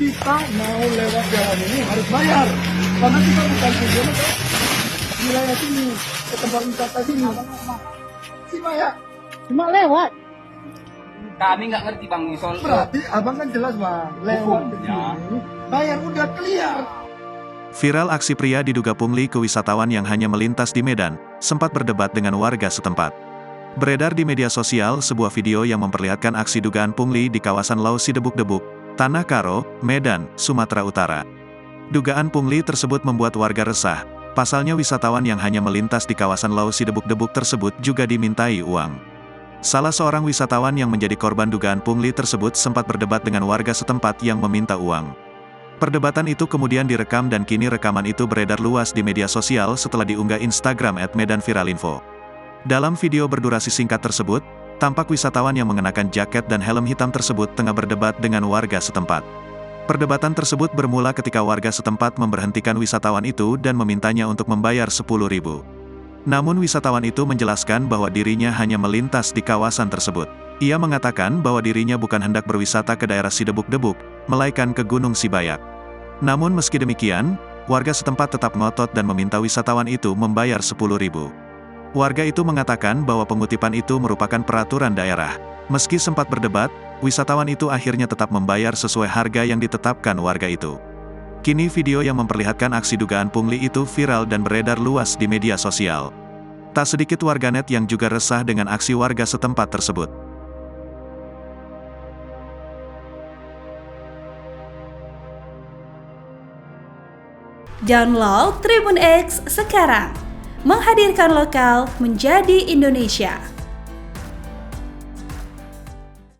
kita mau lewat jalan ini harus bayar. Karena kita bukan tujuan ke wilayah sini, ke tempat wisata sini. Si bayar, cuma lewat. Kami nggak ngerti bang soal Berarti abang kan jelas bang, lewat ke sini, bayar udah clear. Viral aksi pria diduga pungli ke wisatawan yang hanya melintas di Medan, sempat berdebat dengan warga setempat. Beredar di media sosial sebuah video yang memperlihatkan aksi dugaan pungli di kawasan Lausi Debuk-Debuk, Tanah Karo, Medan, Sumatera Utara. Dugaan pungli tersebut membuat warga resah, pasalnya wisatawan yang hanya melintas di kawasan Lausi Debuk-Debuk tersebut juga dimintai uang. Salah seorang wisatawan yang menjadi korban dugaan pungli tersebut sempat berdebat dengan warga setempat yang meminta uang. Perdebatan itu kemudian direkam dan kini rekaman itu beredar luas di media sosial setelah diunggah Instagram @medanviralinfo. Dalam video berdurasi singkat tersebut, tampak wisatawan yang mengenakan jaket dan helm hitam tersebut tengah berdebat dengan warga setempat. Perdebatan tersebut bermula ketika warga setempat memberhentikan wisatawan itu dan memintanya untuk membayar 10.000. Namun wisatawan itu menjelaskan bahwa dirinya hanya melintas di kawasan tersebut. Ia mengatakan bahwa dirinya bukan hendak berwisata ke daerah Sidebuk-Debuk, melainkan ke Gunung Sibayak. Namun meski demikian, warga setempat tetap ngotot dan meminta wisatawan itu membayar 10.000. Warga itu mengatakan bahwa pengutipan itu merupakan peraturan daerah. Meski sempat berdebat, wisatawan itu akhirnya tetap membayar sesuai harga yang ditetapkan warga itu. Kini video yang memperlihatkan aksi dugaan pungli itu viral dan beredar luas di media sosial. Tak sedikit warganet yang juga resah dengan aksi warga setempat tersebut. Download Tribun X sekarang, menghadirkan lokal menjadi Indonesia.